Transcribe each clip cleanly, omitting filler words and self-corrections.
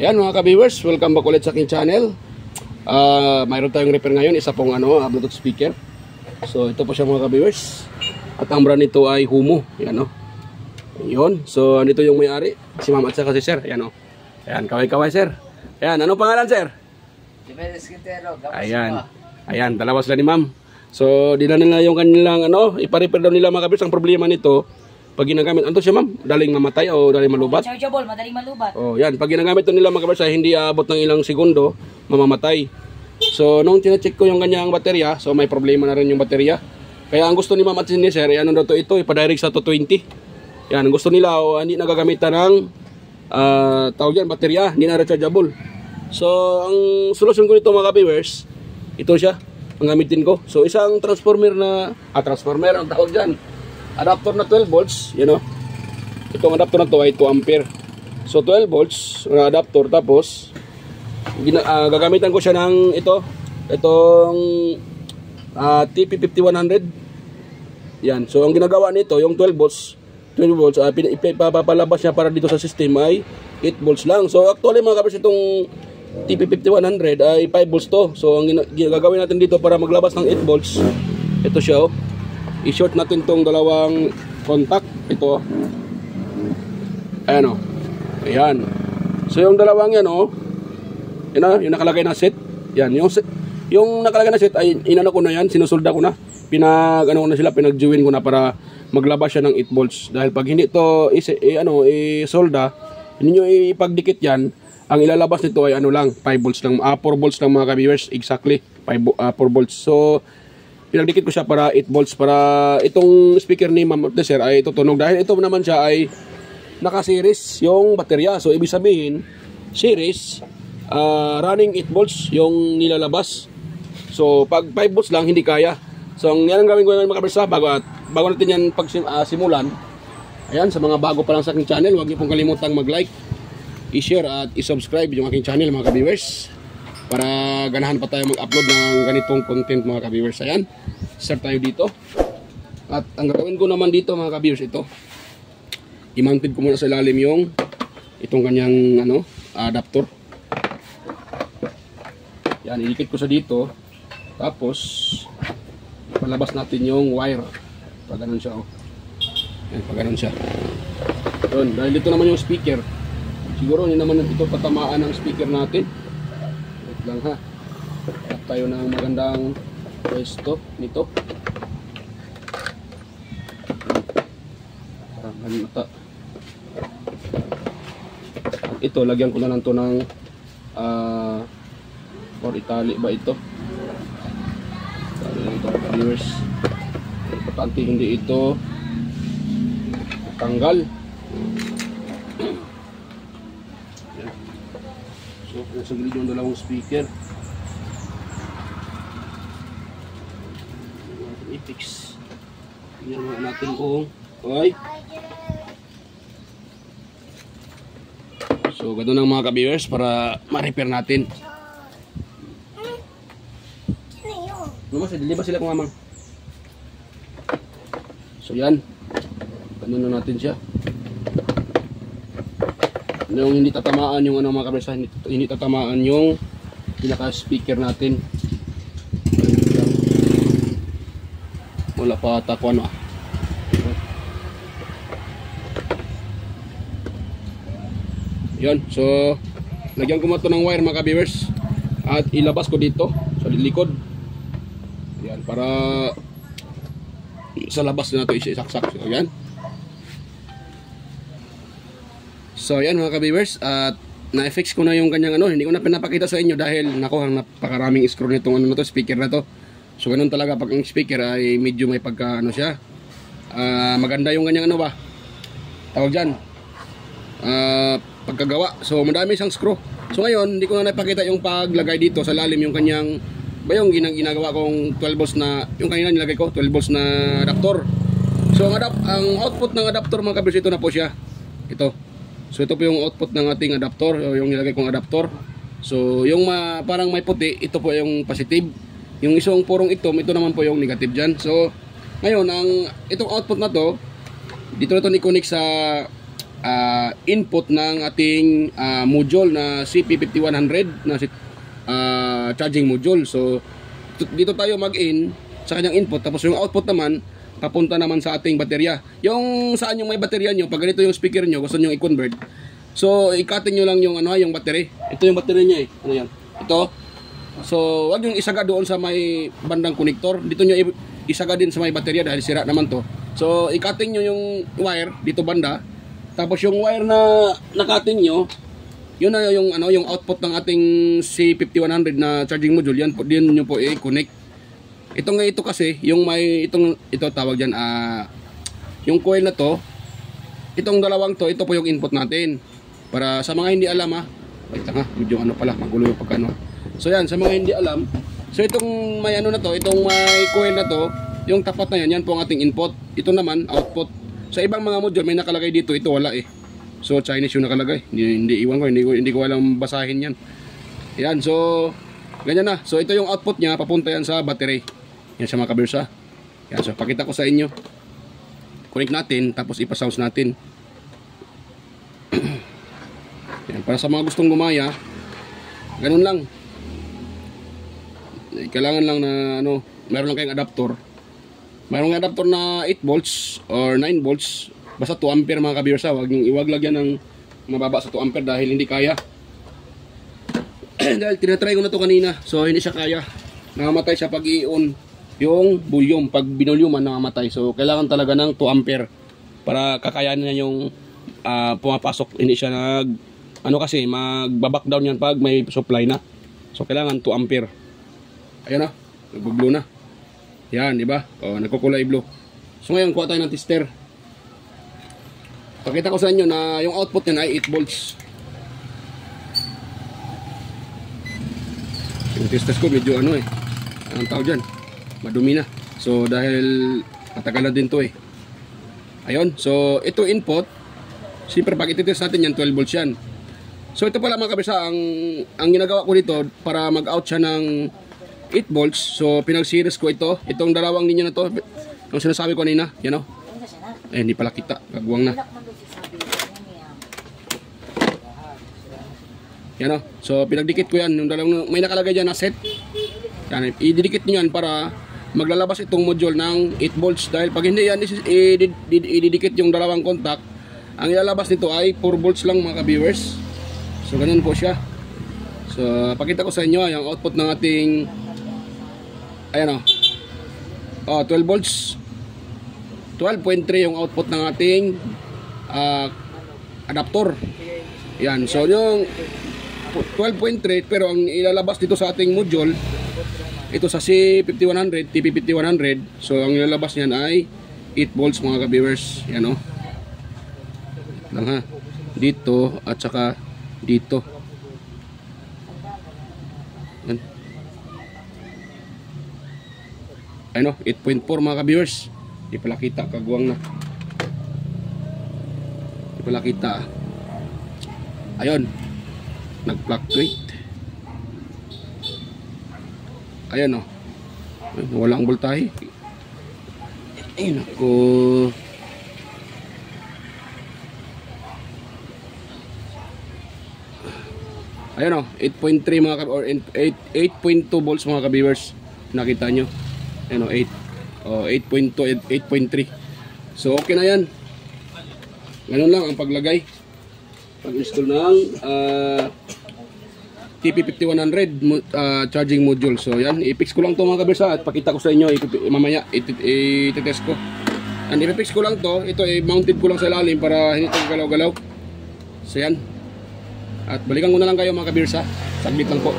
Yan mga ka-viewers, welcome back ulit sa aking channel. Mayroon tayong repair ngayon, isa pong Bluetooth speaker. So ito po siya mga ka-viewers. At ang brand nito ay Humo. Yan o. Yun. So andito yung may-ari, si ma'am at saka si sir. Yan o. Ayan, kaway-kaway sir. Ayan, anong pangalan sir? Ayan. Ayan, dalawa sila ni ma'am. So dila nila yung kanilang ipa-repair daw nila mga ka-viewers. Ang problema nito, pag ginagamit, ano siya ma'am? Daling mamatay o daling malubat? Chargeable, madaling malubat. Oh, yan. Pag ginagamit ito nila mga kabars ay hindi aabot ng ilang segundo, mamamatay. So, nung tine-check ko yung kanyang baterya, so may problema na rin yung baterya. Kaya ang gusto ni ma'am at ni sir, ano daw ito, ipadirect sa 220. Yan, ang gusto nila, hindi nagagamitan ng tawag yan, baterya, hindi na rechargeable. So, ang solusyon ko nito mga kabars, ito siya, ang gamitin ko. So, isang transformer na, transformer ang tawag dyan. Adapter na 12 volts, you know. Itong adapter na to ay 2 ampere. So 12 volts na adapter, tapos gagamitan ko siya ng itong TP5100. Yan. So ang ginagawa nito, yung 12 volts ipapalabas niya para dito sa system ay 8 volts lang. So actually mga kabars, itong TP5100 ay 5 volts to. So ang gagawin natin dito para maglabas ng 8 volts, ito siya oh. I-short natin tong dalawang contact. Ito. Ayan o. Ayan. So yung dalawang yan o. Yan yung nakalagay na set. Yan. Yung nakalagay na set ay inano ko na yan. Sinusolda ko na. Ko na sila. Pinag-join ko na para maglabas siya ng 8 volts. Dahil pag hindi ito solda, hindi nyo ipagdikit yan. Ang ilalabas nito ay lang. 5 volts lang. 4 volts lang mga ka-viewers. Exactly. 4 volts. So pinagdikit ko siya para 8 volts para itong speaker ni ma'am at sir ay tutunog dahil ito naman siya ay naka-series yung baterya. So ibig sabihin series running 8 volts yung nilalabas. So pag 5 volts lang hindi kaya. So yan ang gawin ko mga kabars, bago natin yan simulan. Ayan, sa mga bago pa lang sa aking channel, huwag niyo pong kalimutang mag-like, i-share at i-subscribe yung aking channel mga ka-viewers, para ganahan pa tayo mag-upload ng ganitong content mga ka-viewers. Ayan, start tayo dito. At ang gagawin ko naman dito mga ka-viewers, ito i-mounted ko muna sa ilalim yung itong kanyang adapter. Yan, iikit ko sa dito. Tapos palabas natin yung wire. Pag ganun siya Yan, pag ganun siya. Yun, dahil dito naman yung speaker, siguro hindi naman ito patamaan ng speaker natin. Lang ha. At tayo ng magandang pwesto nito. Parang mata. At ito, lagyan ko na lang to ng or itali ba ito? Itali lang ito, viewers. Importante hindi ito tanggal. So, nasa gilid yung dalawang speaker. I-fix. Tingnan natin kung okay. So, ganoon ang mga ka-viewers para ma-repair natin. Lumas, dilibas sila kung amang. So, yan. Ganoon na natin siya. Yung hindi tatamaan yung mga kabisa, hindi tatamaan yung pinaka-speaker natin. Wala pa takuan Yun, so lagyan ko mo ito ng wire mga ka-viewers at ilabas ko dito sa likod. Yan, para sa labas na ito isaksak. So yan. So yan mga ka-viewers, at na-fix ko na yung kanyang hindi ko na pinapakita sa inyo dahil napakaraming screw nitong speaker na to. So ganun talaga pag ang speaker ay medyo may pagka siya. Maganda yung kanyang tawag dyan, pagkagawa. So madami siyang screw. So ngayon hindi ko na napakita yung paglagay dito sa lalim yung kanyang yung ginagawa kong 12 volts na yung kanina nilagay ko 12 volts na adapter. So ang output ng adapter mga ka-viewers, ito na po siya. Ito. So ito po yung output ng ating adapter, yung nilagay kong adapter. So yung parang may puti, ito po yung positive. Yung isang purong itom, ito naman po yung negative dyan. So ngayon, itong output na to, dito na ito ni-connect sa input ng ating module na CP5100 na charging module. So dito tayo mag-in sa kanyang input, tapos yung output naman papunta naman sa ating baterya. Yung saan yung may baterya nyo, pag ganito yung speaker nyo, gusto nyo i-convert, so ikatin nyo lang yung yung battery. Ito yung battery niya ano yan, ito. So wag yung isaga doon sa may bandang connector, dito nyo isaga din sa may baterya dahil sira naman to. So ikatin nyo yung wire dito banda, tapos yung wire na nakatin nyo, yun na yung yung output ng ating C5100 na charging module. Yan po din nyo po i-connect. Ito kasi yung may ito tawag diyan yung coil na to, itong dalawang to, ito po yung input natin. Para sa mga hindi alam wait lang medyo pala magulo yung pagkano. So yan, sa mga hindi alam, so itong may na to, itong may coil na to, yung tapat na yan po ang ating input. Ito naman output. Sa ibang mga module may nakalagay dito, ito wala So Chinese yung nakalagay. Hindi iwan ko, hindi ko alam basahin yan. Yan, so ganyan na. So ito yung output niya, papunta yan sa battery. Yan siya mga kabirsa. Yan, so pakita ko sa inyo. Connect natin, tapos ipasouse natin. Yan, para sa mga gustong gumaya, ganun lang. Kailangan lang na meron lang kayong adapter. Mayroong adapter na 8 volts or 9 volts. Basta 2 ampere mga kabirsa. Huwag lagyan ng mababa sa 2 ampere dahil hindi kaya. Dahil tinatry ko na to kanina, so hindi siya kaya. Namamatay siya pag i-on yung volume. Pag binulyuman, namamatay. So kailangan talaga ng 2 ampere para kakayanin niya yung pumapasok. Hindi siya kasi magbaback down yan pag may supply na. So kailangan 2 ampere. Ayan na, nagbo-blue na. Yan, di ba? Nagkukulay blue. So ngayon kuha tayo ng tester. Pakita ko sa inyo na yung output niya ay 8 volts. Yung tester ko medyo anong tawag dyan, madumi na. So dahil matagal na din to ayun, so ito input. Siyempre pag ititest natin yan, 12 volts yan. So ito pala mga kabisa, ang ginagawa ko dito para mag-out siya ng 8 volts. So pinag-series ko itong dalawang linya na to, yung sinasabi ko kanina, yan hindi pala kita, kagwang na. Yan so pinagdikit ko yan, yung dalawang may nakalagay dyan na set. Yan, ididikit nyo yan para maglalabas itong module ng 8 volts. Dahil pag hindi yan ididikit yung dalawang contact, ang ilalabas nito ay 4 volts lang mga ka-viewers. So ganun po siya. So pakita ko sa inyo yung output ng ating 12 volts. 12.3 yung output ng ating adapter. Yan, so yung 12.3, pero ang ilalabas dito sa ating module, ito sa C5100, TP5100, so ang ilalabas niyan ay 8 volts mga ka-viewers. Yan lang dito at saka dito. Yan. 8.4 mga ka-viewers. Di pala kita, kagwang na. Di pala kita. Ayun, nag-fluctuate. Ayan wala ang voltahe. Ayun ako. Ayan 8.3 mga or 8.2 volts mga ka-viewers. Nakita nyo. Ayan 8.2, 8.3. So okay na yan. Ganun lang ang paglagay, pag-install ng TP5100 charging module. So yan, i-fix ko lang to mga kabirsa at pakita ko sa inyo mamaya, i-test ko. And i-fix ko lang to, ito mounted ko lang sa ilalim para hindi ito galaw-galaw. So yan. At balikan ko na lang kayo mga kabirsa, saglit lang po.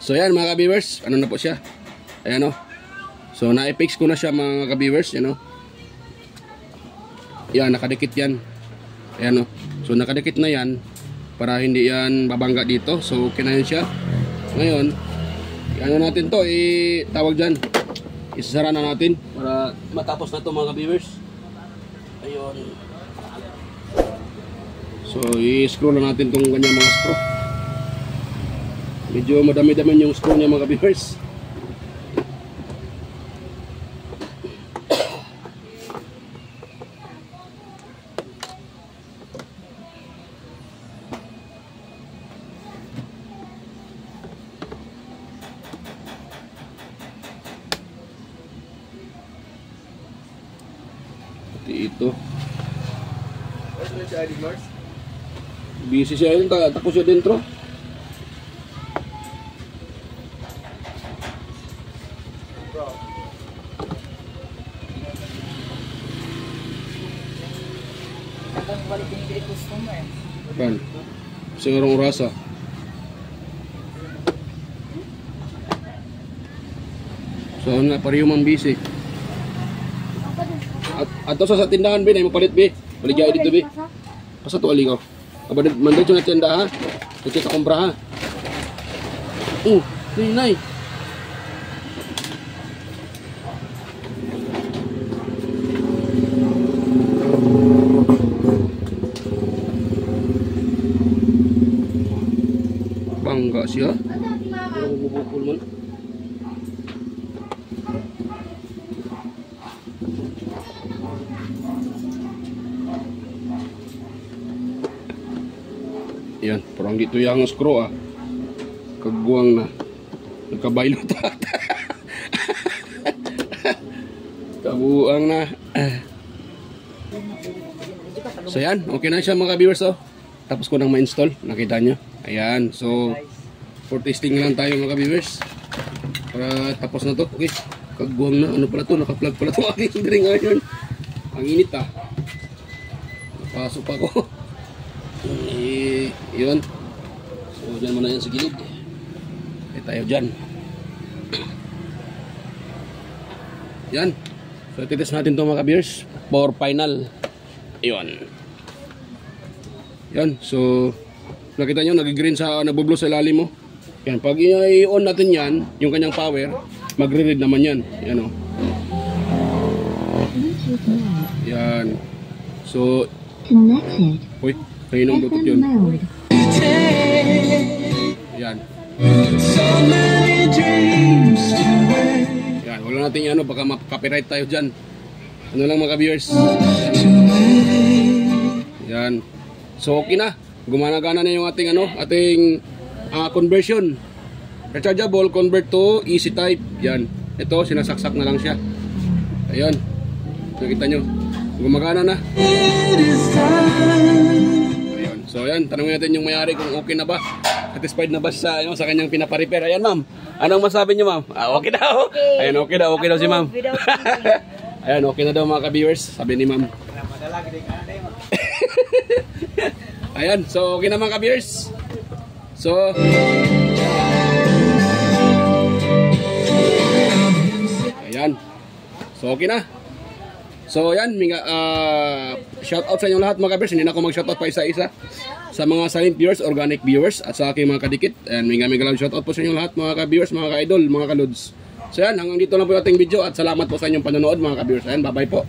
So yan mga ka-viewers, ano na po siya. Ayan So na-fix ko na siya mga ka-viewers, Yan, nakadikit yan. Ayan So nakadikit na yan para hindi yan babangga dito. So okay na yan siya. Ngayon, ano natin to, tawag dyan, isasara na natin para matapos na to mga ka-viewers. Ayun. So i-screw na natin tong kanyang mga screw. Medyo madami-dami yung screw niya mga ka-viewers. Ito. Busy siya yun, tapos siya dentro. Kan, seorang rasa. So nga, pareho mang busy. Ato sa tindahan, bin, ay mapalit, bin. Baligay dito, bin. Pasa to aligaw. Abad mandito na tinda, ha. Kita kumpra, ha. Nay. Bangga siya. Pero bubukol man. Yan, parang dito yung screw ah. Kagbuang na. Nagkabaylo ta. Kabuang na. So yan, okay na siya mga viewers oh. Tapos ko nang ma-install, nakita nyo. Ayan, so for testing lang tayo mga viewers. Para tapos na to, okay. Kagbuang na, ano pala to, naka-plug pala to aking drink ngayon. Ang init ah. Napasok ako. Yun. So dyan muna yan sa gilid. Tayo dyan. Yan. So titis natin ito mga ka-beers for final. Yun. Yan. So nakita nyo nag-green sa nabublo sa ilalim mo. Yan. Pag i-on natin yan, yung kanyang power, magre-read naman yan. Yan o. Yan. So uy, kainong bluetooth yun. Yan. Yan, wala natin yan, baka ma-copyright tayo dyan. Ano lang mga viewers. Yan. So okay na. Gumana-gana na yung ating conversion. Rechargeable, convert to easy type. Yan. Ito, sinasaksak na lang siya. Ayan. Nakita nyo. Gumagana na. Ayan. So ayan, tanongin natin yung may-ari kung okay na ba. Satisfied na ba sa kanyang pinaparepair? Ayan ma'am. Anong masabi niyo ma'am? Okay daw. Ayan, okay daw si ma'am. Ayan, okay na daw mga ka-viewers, sabi ni ma'am. Ayan, so okay na mga ka-viewers. So ayan. So okay na. So yan, shout out sa inyo lahat mga ka-viewers. Hindi na ako mag-shout out pa isa-isa. Sa mga silent viewers, organic viewers, at sa aking mga kadikit. And may lang shout out po sa inyo lahat mga ka-viewers, mga ka-idol, mga ka-lods. So yan, hanggang dito lang po yung ating video at salamat po sa inyong panonood mga ka-viewers. Ayan, bye-bye po.